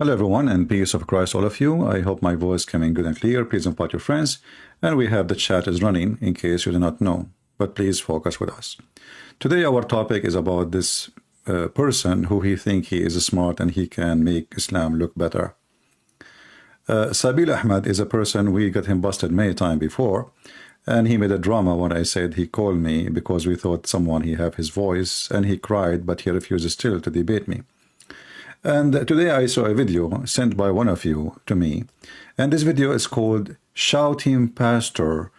Hello everyone, and peace of Christ all of you. I hope my voice coming good and clear. Please invite your friends, and we have the chat is running in case you do not know, but please focus with us. Today our topic is about this person who he think he is smart and he can make Islam look better. SABEEL Ahmed is a person, we got him busted many times before, and he made a drama when I said he called me because we thought someone he have his voice, and he cried, but he refuses still to debate me. And today I saw a video sent by one of you to me, and this video is called "Shouting Pastor,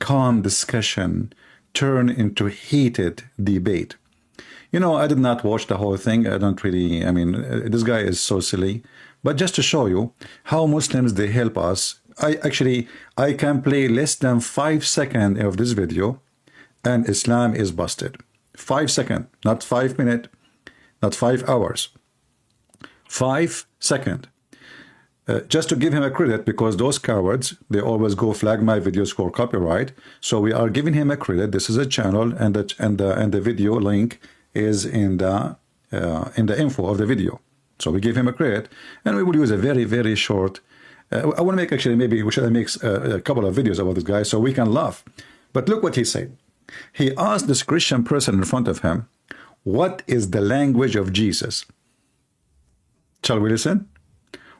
Calm Discussion Turn into Heated Debate." You know, I did not watch the whole thing. I don't really, this guy is so silly. But just to show you how Muslims, they help us, I can play less than 5 seconds of this video and Islam is busted. 5 seconds, not 5 minutes, not 5 hours. 5 seconds. Just to give him a credit, because those cowards, they always go flag my videos for copyright. So we are giving him a credit. This is a channel, and the video link is in the info of the video. So we give him a credit, and we will use a very, very short. I want to make, actually, maybe we should make a couple of videos about this guy so we can laugh. But look what he said. He asked this Christian person in front of him, "What is the language of Jesus?" Shall we listen?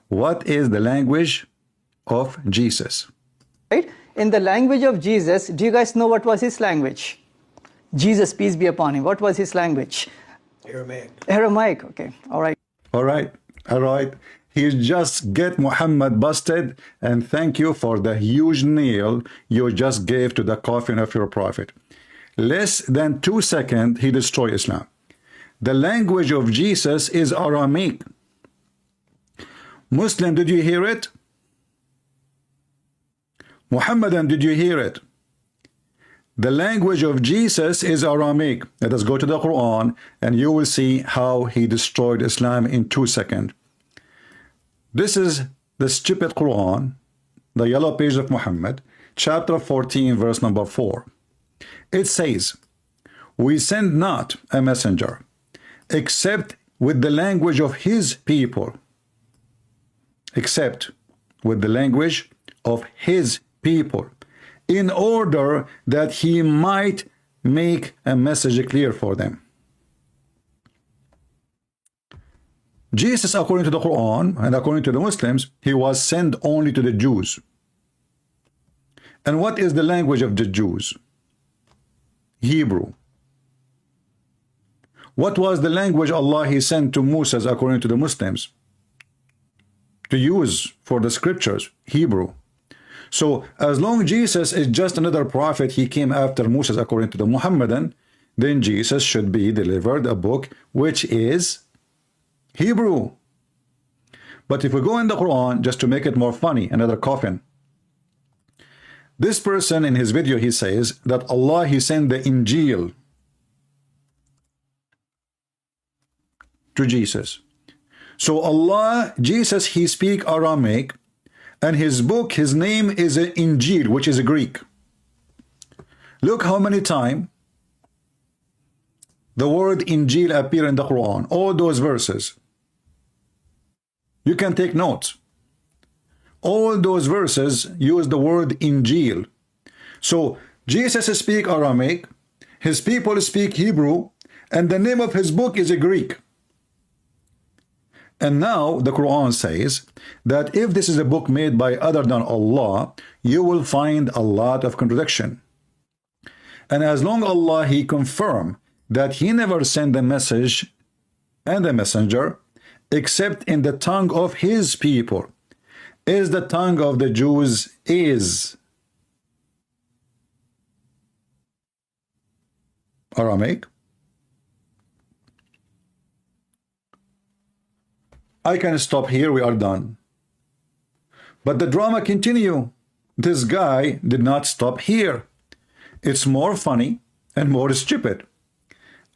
What is the language of Jesus? Right? In the language of Jesus, do you guys know what was his language? Jesus, peace be upon him. What was his language? Aramaic. Aramaic. Okay. All right. All right. All right. He just get Muhammad busted, and thank you for the huge nail you just gave to the coffin of your prophet. Less than 2 seconds, he destroyed Islam. The language of Jesus is Aramaic. Muslim, did you hear it? Muhammadan, did you hear it? The language of Jesus is Aramaic. Let us go to the Quran, and you will see how he destroyed Islam in 2 seconds. This is the stupid Quran, the yellow page of Muhammad, chapter 14, verse number 4. It says, "We send not a messenger except with the language of his people." Except with the language of his people, in order that he might make a message clear for them. Jesus, according to the Quran and according to the Muslims, he was sent only to the Jews. And what is the language of the Jews? Hebrew. What was the language Allah he sent to Moses according to the Muslims to use for the scriptures? Hebrew. So as long Jesus is just another prophet, he came after Moses according to the Muhammadan, then Jesus should be delivered a book which is Hebrew. But if we go in the Quran, just to make it more funny, another coffin, this person in his video, he says that Allah, he sent the Injil to Jesus. So Allah, Jesus, he speak Aramaic, and his book, his name is Injil, which is Greek. Look how many times the word Injil appear in the Quran, all those verses. You can take notes. All those verses use the word Injil. So Jesus speak Aramaic, his people speak Hebrew, and the name of his book is Greek. And now the Quran says that if this is a book made by other than Allah, you will find a lot of contradiction. And as long Allah he confirm that he never sent the message and the messenger except in the tongue of his people, is the tongue of the Jews is Aramaic. I can stop here, we are done. But the drama continue. This guy did not stop here. It's more funny and more stupid.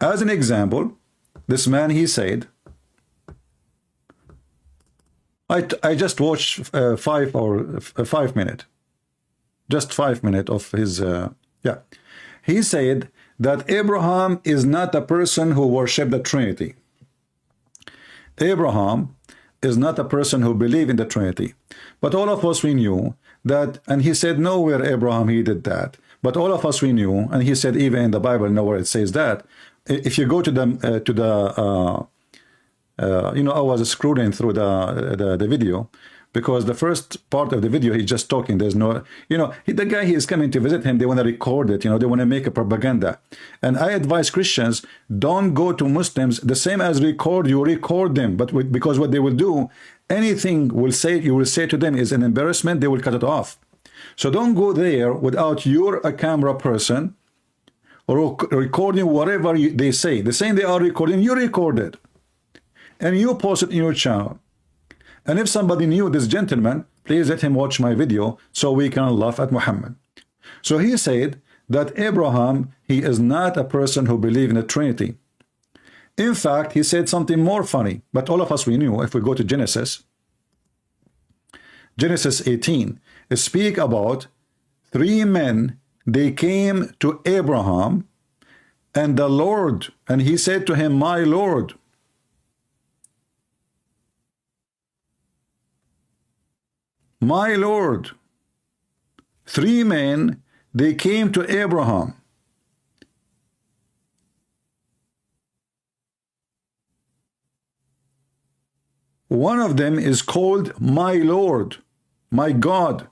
As an example, this man, he said, I just watched 5 minutes. Just 5 minutes of his, yeah. He said that Abraham is not a person who worshiped the Trinity. Abraham is not a person who believe in the Trinity. But all of us, we knew that, and he said nowhere Abraham he did that. But all of us, we knew, and he said even in the Bible nowhere it says that. If you go to the you know, I was scrolling through the video, because the first part of the video he's just talking. There's no, you know, the guy, he is coming to visit him. They want to record it, you know, they want to make a propaganda. And I advise Christians, don't go to Muslims the same as record. You record them, but because what they will do, anything will say you will say to them is an embarrassment. They will cut it off. So don't go there without you're a camera person or recording whatever they say. The same they are recording, you record it and you post it in your channel. And if somebody knew this gentleman, please let him watch my video so we can laugh at Muhammad. So he said that Abraham, he is not a person who believes in the Trinity. In fact, he said something more funny, but all of us, we knew. If we go to Genesis 18, speak about 3 men, they came to Abraham and the Lord, and he said to him, my Lord. My Lord. 3 men, they came to Abraham. One of them is called my Lord, my God.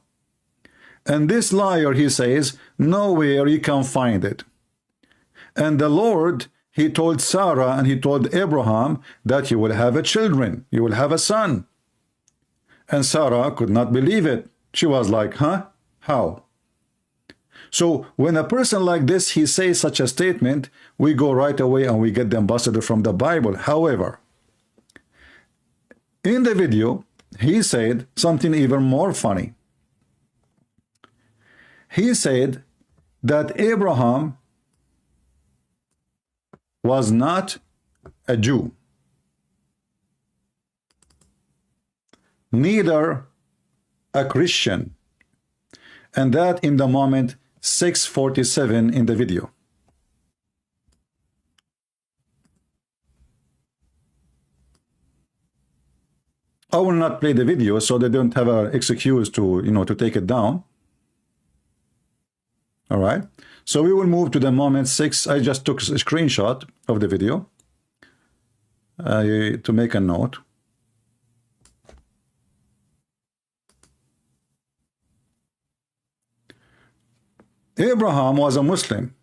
And this liar, he says, nowhere you can find it. And the Lord, he told Sarah and he told Abraham that you will have a children, you will have a son. And Sarah could not believe it. She was like, huh? How? So when a person like this, he says such a statement, we go right away and we get them busted from the Bible. However, in the video, he said something even more funny. He said that Abraham was not a Jew. Neither a Christian, and that in the moment 6:47 in the video. I will not play the video so they don't have an excuse to, you know, to take it down. All right, so we will move to the moment 6. I just took a screenshot of the video to make a note. Abraham was a Muslim.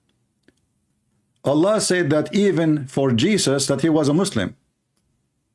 Allah said that even for Jesus that he was a Muslim.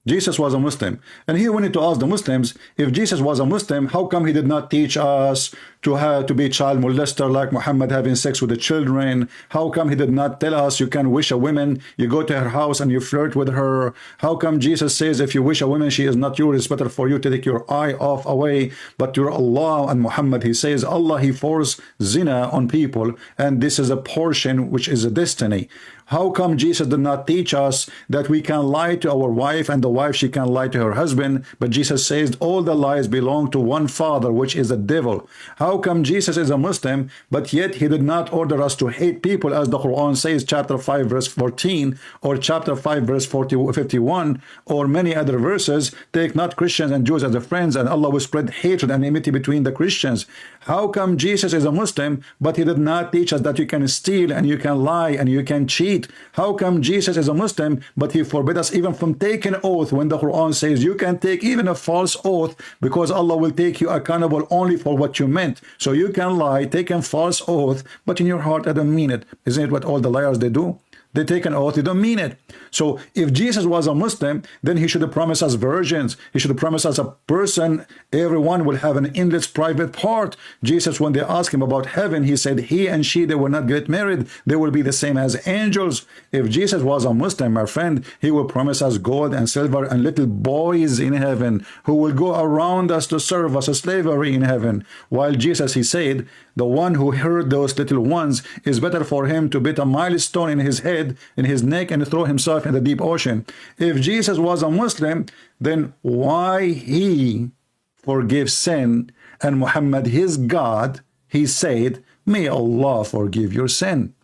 Jesus was a Muslim. And he wanted to ask the Muslims, if Jesus was a Muslim, how come he did not teach us to be child molester like Muhammad having sex with the children? How come he did not tell us you can wish a woman, you go to her house and you flirt with her? How come Jesus says if you wish a woman, she is not yours, it's better for you to take your eye off away? But your Allah and Muhammad, he says, Allah, he forced zina on people, and this is a portion which is a destiny. How come Jesus did not teach us that we can lie to our wife and the wife, she can lie to her husband? But Jesus says all the lies belong to one father, which is the devil. How come Jesus is a Muslim, but yet he did not order us to hate people, as the Quran says, chapter 5 verse 14, or chapter 5 verse 51, or many other verses? Take not Christians and Jews as a friends, and Allah will spread hatred and enmity between the Christians. How come Jesus is a Muslim, but he did not teach us that you can steal and you can lie and you can cheat? How come Jesus is a Muslim, but he forbid us even from taking oath, when the Quran says you can take even a false oath, because Allah will take you accountable only for what you meant? So you can lie, take a false oath, but in your heart I don't mean it. Isn't it what all the liars they do? They take an oath, they don't mean it. So if Jesus was a Muslim, then he should have promised us virgins. He should have promised us a person, everyone will have an endless private part. Jesus, when they asked him about heaven, he said he and she, they will not get married. They will be the same as angels. If Jesus was a Muslim, my friend, he will promise us gold and silver and little boys in heaven who will go around us to serve us, a slavery in heaven. While Jesus, he said, the one who heard those little ones is better for him to beat a milestone in his head, in his neck, and throw himself in the deep ocean. If Jesus was a Muslim, then why he forgive sin? And Muhammad, his God, he said, may Allah forgive your sin.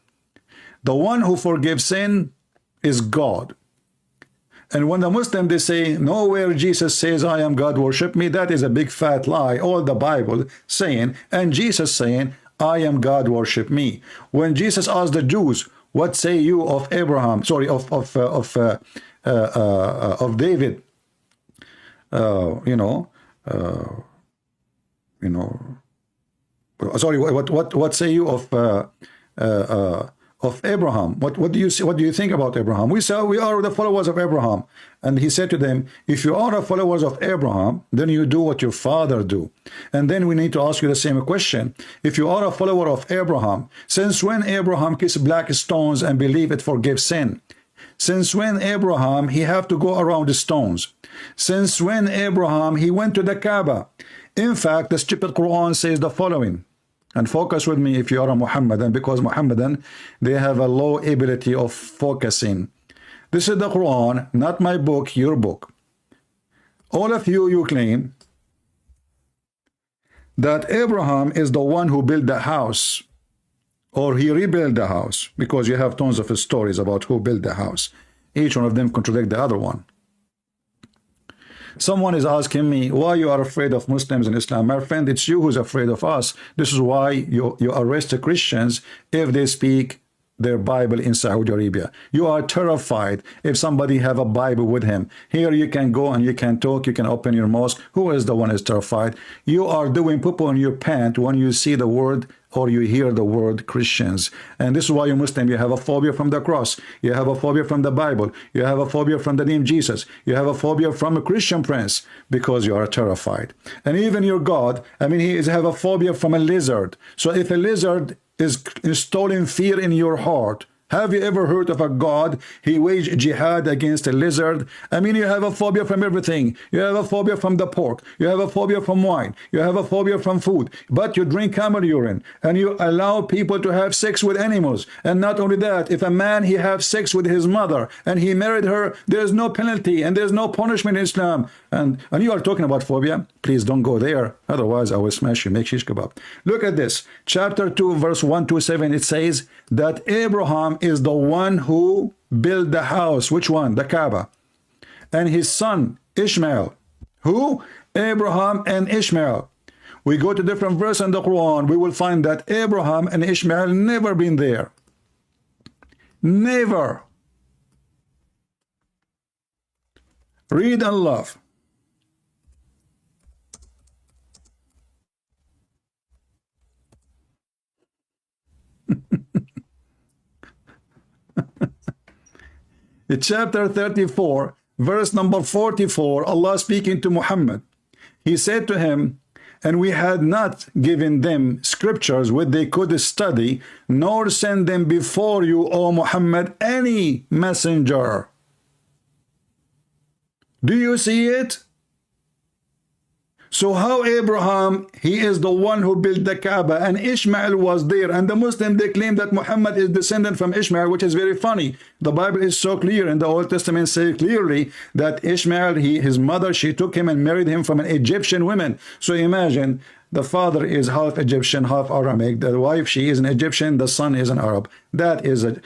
The one who forgives sin is God. And when the Muslim, they say, nowhere Jesus says, I am God, worship me, that is a big fat lie. All the Bible saying, and Jesus saying, I am God, worship me. When Jesus asked the Jews, what say you of Abraham, sorry, of David, sorry, what say you of Abraham? What do you see? What do you think about Abraham? We say we are the followers of Abraham. And he said to them, if you are the followers of Abraham, then you do what your father do. And then we need to ask you the same question. If you are a follower of Abraham, since when Abraham kissed black stones and believe it forgives sin? Since when Abraham he have to go around the stones? Since when Abraham he went to the Kaaba? In fact, the stupid Quran says the following. And focus with me if you are a Muhammadan, because Muhammadan, they have a low ability of focusing. This is the Quran, not my book, your book. All of you, you claim that Abraham is the one who built the house, or he rebuilt the house, because you have tons of stories about who built the house. Each one of them contradict the other one. Someone is asking me why you are afraid of Muslims in Islam. My friend, it's you who's afraid of us. This is why you arrest Christians if they speak their Bible in Saudi Arabia. You are terrified if somebody have a Bible with him. Here you can go and you can talk, you can open your mouth. Who is the one is terrified? You are doing poo-poo on your pant when you see the word or you hear the word Christians. And this is why you Muslim, you have a phobia from the cross. You have a phobia from the Bible. You have a phobia from the name Jesus. You have a phobia from a Christian prince because you are terrified. And even your God, I mean, he have a phobia from a lizard. So if a lizard is installing fear in your heart, have you ever heard of a God? He waged jihad against a lizard. I mean, you have a phobia from everything. You have a phobia from the pork. You have a phobia from wine. You have a phobia from food. But you drink camel urine and you allow people to have sex with animals. And not only that, if a man, he have sex with his mother and he married her, there's no penalty and there's no punishment in Islam. And you are talking about phobia? Please don't go there. Otherwise, I will smash you. Make shish kebab. Look at this. Chapter 2, verse 1 to 7. It says that Abraham is the one who built the house. Which one? The Kaaba. And his son, Ishmael. Who? Abraham and Ishmael. We go to different verse in the Quran. We will find that Abraham and Ishmael never been there. Never. Read and love. Chapter 34, verse number 44, Allah speaking to Muhammad. He said to him, and we had not given them scriptures which they could study, nor send them before you, O Muhammad, any messenger. Do you see it? So how Abraham, he is the one who built the Kaaba, and Ishmael was there, and the Muslim, they claim that Muhammad is descendant from Ishmael, which is very funny. The Bible is so clear, in the Old Testament say clearly that Ishmael, his mother, she took him and married him from an Egyptian woman. So imagine, the father is half Egyptian, half Aramaic. The wife, she is an Egyptian, the son is an Arab. That is a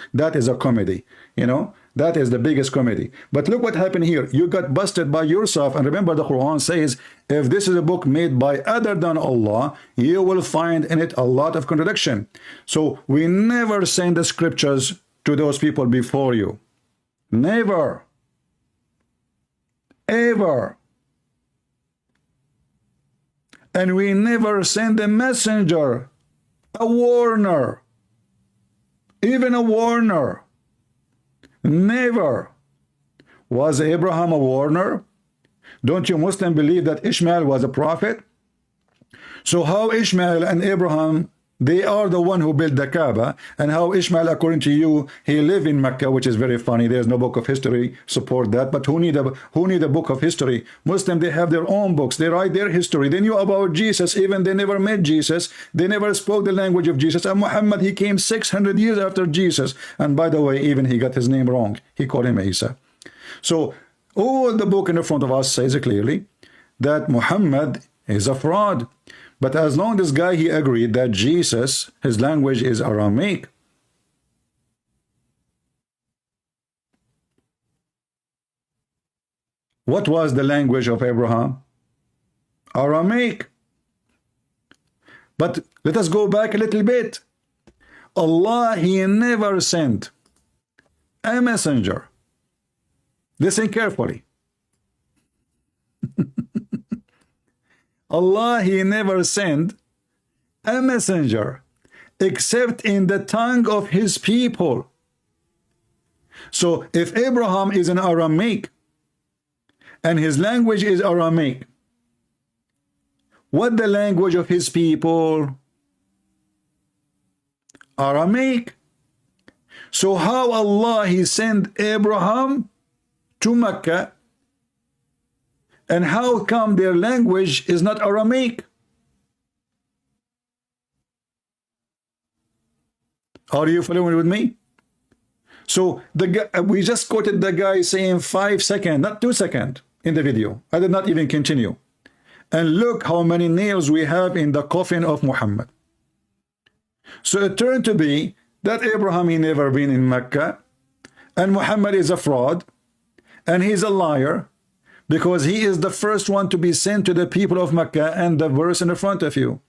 comedy, you know. That is the biggest comedy. But look what happened here. You got busted by yourself. And remember, the Quran says, if this is a book made by other than Allah, you will find in it a lot of contradiction. So we never send the scriptures to those people before you. Never. Ever. And we never send a messenger, a warner, even a warner. Never. Was Abraham a warner? Don't you Muslims believe that Ishmael was a prophet? So how Ishmael and Abraham, they are the one who built the Kaaba, and how Ishmael, according to you, he lived in Mecca, which is very funny. There's no book of history support that. But who need a book of history? Muslims, they have their own books. They write their history. They knew about Jesus, even they never met Jesus. They never spoke the language of Jesus. And Muhammad, he came 600 years after Jesus. And by the way, even he got his name wrong. He called him Isa. So all the book in the front of us says clearly that Muhammad is a fraud. But as long as this guy, he agreed that Jesus, his language is Aramaic. What was the language of Abraham? Aramaic. But let us go back a little bit. Allah, He never sent a messenger. Listen carefully. Allah, He never sent a messenger except in the tongue of His people. So if Abraham is an Aramaic and his language is Aramaic, what the language of his people? Aramaic. So how Allah He sent Abraham to Mecca, and how come their language is not Aramaic? Are you following with me? So the guy, we just quoted the guy saying 5 seconds, not 2 seconds in the video. I did not even continue. And look how many nails we have in the coffin of Muhammad. So it turned to be that Abraham, he never been in Mecca, and Muhammad is a fraud, and he's a liar, because he is the first one to be sent to the people of Mecca, and the verse in the front of you.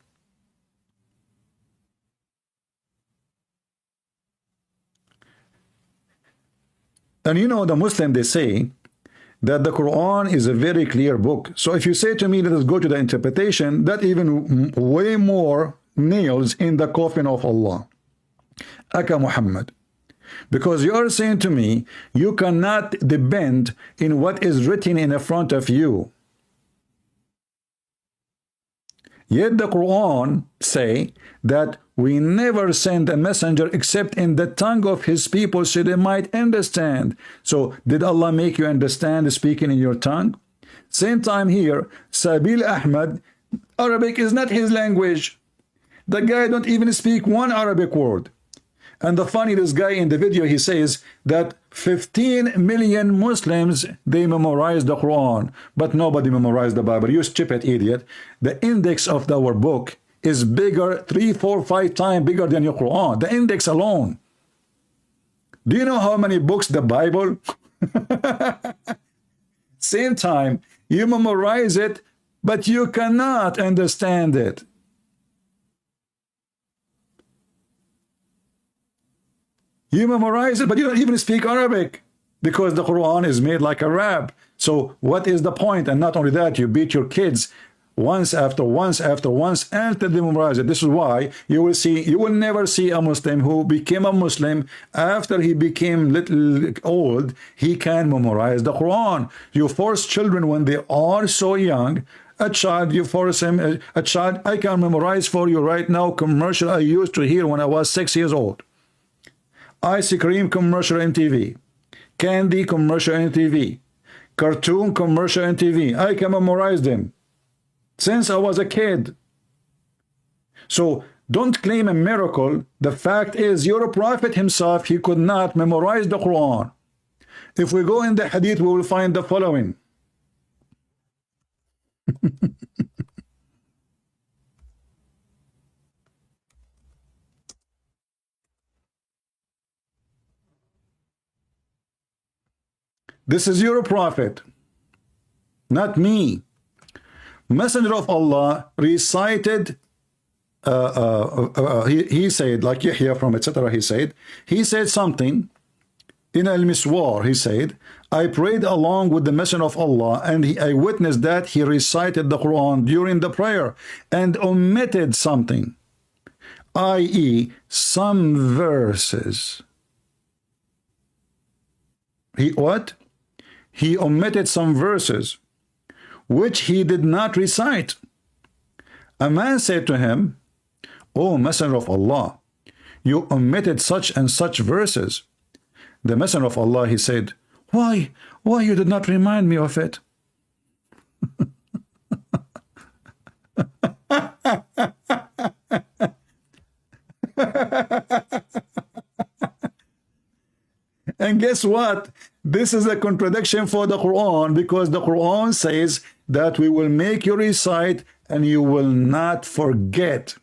And you know, the Muslim, they say that the Quran is a very clear book. So if you say to me, let us go to the interpretation, that even way more nails in the coffin of Allah. Aka Muhammad. Because you are saying to me, you cannot depend in what is written in the front of you. Yet the Quran say that we never send a messenger except in the tongue of his people so they might understand. So did Allah make you understand speaking in your tongue? Same time here, Sabeel Ahmed, Arabic is not his language. The guy don't even speak one Arabic word. And the funny, this guy in the video, he says that 15 million Muslims, they memorize the Quran, but nobody memorized the Bible. You stupid idiot. The index of our book is bigger, 3, 4, 5 times bigger than your Quran. The index alone. Do you know how many books the Bible? Same time, you memorize it, but you cannot understand it. You memorize it, but you don't even speak Arabic, because the Quran is made like a rap. So what is the point? And not only that, you beat your kids once after once after once until they memorize it. This is why you will never see a Muslim who became a Muslim after he became little old, he can memorize the Quran. You force children when they are so young. A child, you force him, a child, I can memorize for you right now commercial I used to hear when I was 6 years old. Ice cream commercial on TV, candy commercial on TV, cartoon commercial on TV. I can memorize them since I was a kid. So don't claim a miracle. The fact is, your prophet himself, he could not memorize the Quran. If we go in the hadith, we will find the following. This is your prophet, not me. Messenger of Allah recited, he said, like Yahya from etc. He said something in Al-Miswar. He said, I prayed along with the Messenger of Allah, and I witnessed that he recited the Quran during the prayer and omitted something, i.e., some verses. He omitted some verses which he did not recite. A man said to him, O Messenger of Allah, you omitted such and such verses. The Messenger of Allah, he said, why you did not remind me of it? And guess what? This is a contradiction for the Quran, because the Quran says that we will make you recite and you will not forget.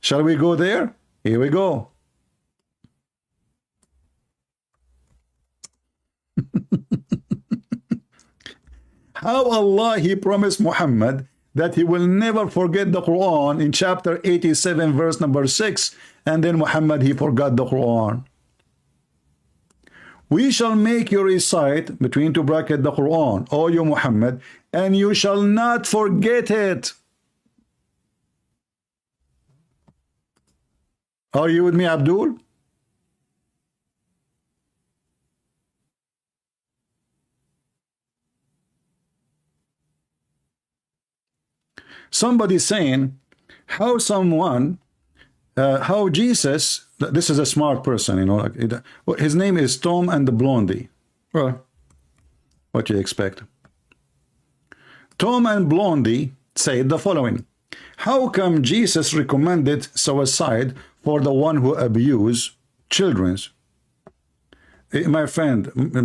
Shall we go there? Here we go. How Allah, he promised Muhammad that he will never forget the Quran in chapter 87 verse number 6, and then Muhammad, he forgot the Quran. We shall make you recite, between two brackets, the Quran, O you Muhammad, and you shall not forget it. Are you with me, Abdul? Somebody saying how how Jesus, this is a smart person, you know, his name is Tom and the Blondie. Well, what do you expect? Tom and Blondie said the following: how come Jesus recommended suicide for the one who abuse children? My friend,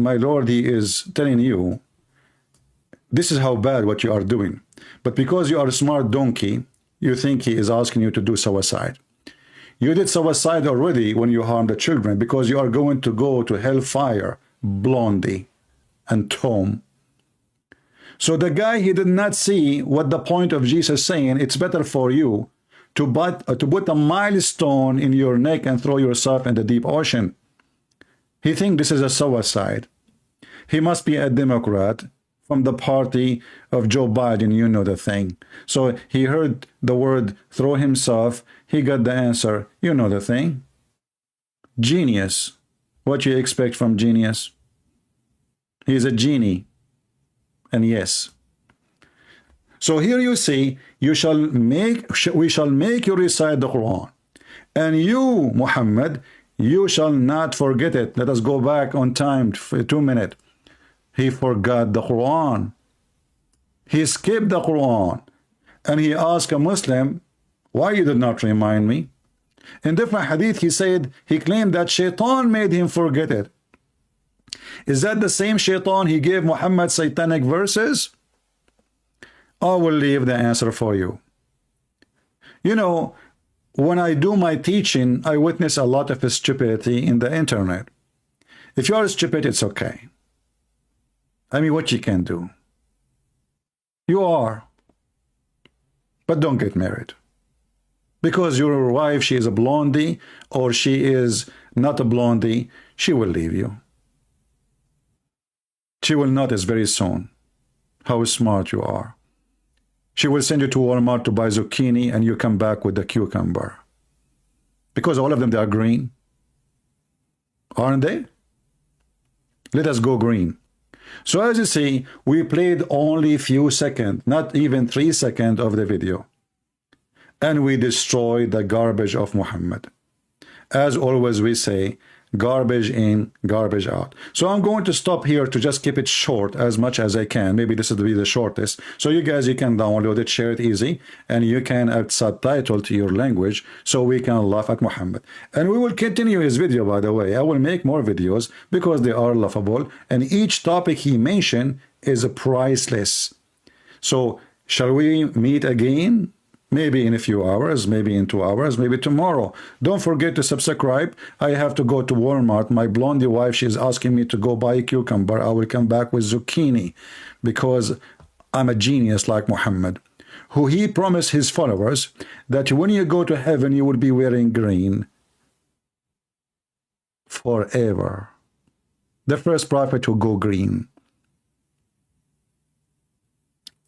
my Lord, he is telling you, this is how bad what you are doing. But because you are a smart donkey, you think he is asking you to do suicide. You did suicide already when you harmed the children, because you are going to go to hellfire, Blondie and Tom. So the guy, he did not see what the point of Jesus saying, it's better for you to put a milestone in your neck and throw yourself in the deep ocean. He thinks this is a suicide. He must be a Democrat from the party of Joe Biden, you know the thing. So he heard the word throw himself, he got the answer, you know the thing. Genius. What you expect from genius? He's a genie. And yes. So here you see, we shall make you recite the Quran. And you, Muhammad, you shall not forget it. Let us go back on time for 2 minutes. He forgot the Quran. He skipped the Quran. And he asked a Muslim, why you did not remind me? In different hadith, he said, he claimed that Shaitan made him forget it. Is that the same Shaitan he gave Muhammad satanic verses? I will leave the answer for you. You know, when I do my teaching, I witness a lot of stupidity in the internet. If you are stupid, it's okay. I mean, what you can do? You are. But don't get married. Because your wife, she is a blondie, or she is not a blondie, she will leave you. She will notice very soon how smart you are. She will send you to Walmart to buy zucchini, and you come back with the cucumber. Because all of them, they are green. Aren't they? Let us go green. So as you see, we played only few seconds, not even 3 seconds of the video. And we destroyed the garbage of Muhammad. As always we say, garbage in, garbage out. So I'm going to stop here to just keep it short as much as I can. Maybe this will be the shortest. So you guys, you can download it, share it easy, and you can add subtitle to your language so we can laugh at Muhammad. And we will continue his video, by the way. I will make more videos because they are laughable, and each topic he mentioned is priceless. So shall we meet again? Maybe in a few hours, maybe in 2 hours, maybe tomorrow. Don't forget to subscribe. I have to go to Walmart. My blondie wife, she's asking me to go buy a cucumber. I will come back with zucchini because I'm a genius like Muhammad, who he promised his followers that when you go to heaven, you will be wearing green forever. The first prophet to go green.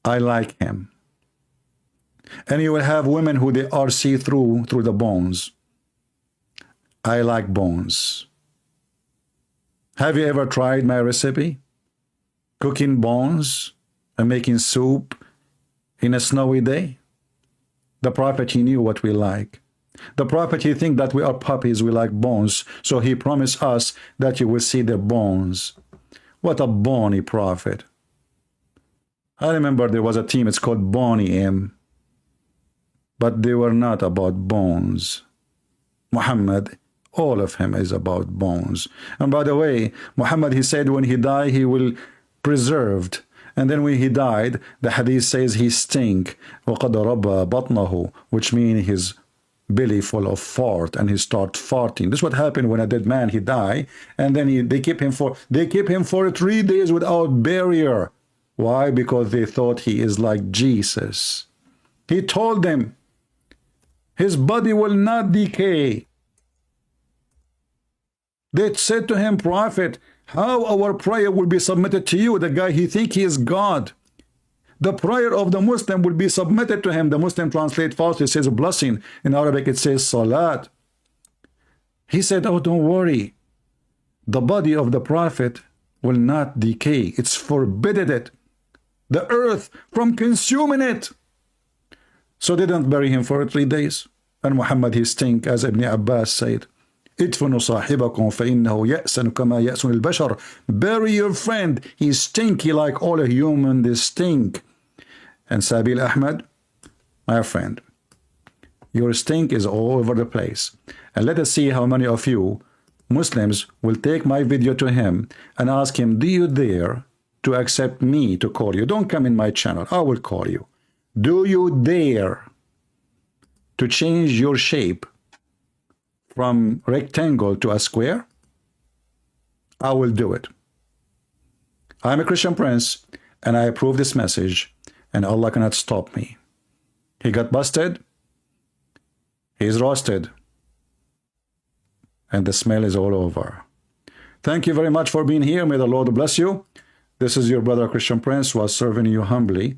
I like him. And you will have women who they are see-through through the bones. I like bones. Have you ever tried my recipe? Cooking bones and making soup in a snowy day? The prophet, he knew what we like. The prophet, he think that we are puppies, we like bones. So he promised us that you will see the bones. What a bony prophet. I remember there was a team, it's called Bonnie M. But they were not about bones. Muhammad, all of him is about bones. And by the way, Muhammad, he said when he died, he will preserved. And then when he died, the hadith says he stink. وَقَدْ رَبَّ بَطْنَهُ, which means his belly full of fart, and he start farting. This is what happened when a dead man, he died, and then they keep him for 3 days without barrier. Why? Because they thought he is like Jesus. He told them his body will not decay. They said to him, Prophet, how our prayer will be submitted to you? The guy, he think he is God. The prayer of the Muslim will be submitted to him. The Muslim translate falsely, says a blessing. In Arabic it says salat. He said, oh, don't worry. The body of the Prophet will not decay. It's forbidden it. The earth from consuming it. So they didn't bury him for 3 days. And Muhammad, he stink, as Ibn Abbas said. ادفنوا صاحبكم فإنه يأسن كما يأسن البشر. Bury your friend. He's stinky like all a human. They stink. And Sabeel Ahmed, my friend, your stink is all over the place. And let us see how many of you Muslims will take my video to him and ask him, do you dare to accept me to call you? Don't come in my channel. I will call you. Do you dare to change your shape from rectangle to a square? I will do it. I'm a Christian prince, and I approve this message, and Allah cannot stop me. He got busted. He's roasted. And the smell is all over. Thank you very much for being here. May the Lord bless you. This is your brother Christian Prince, who was serving you humbly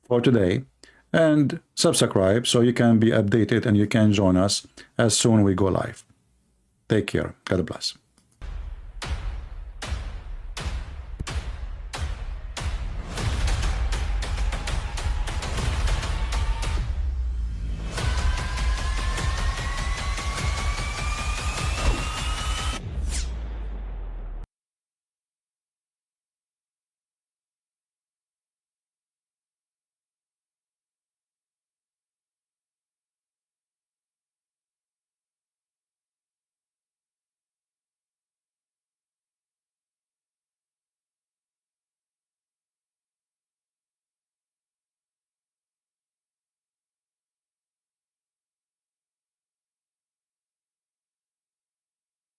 for today. And subscribe so you can be updated and you can join us as soon as we go live. Take care. God bless.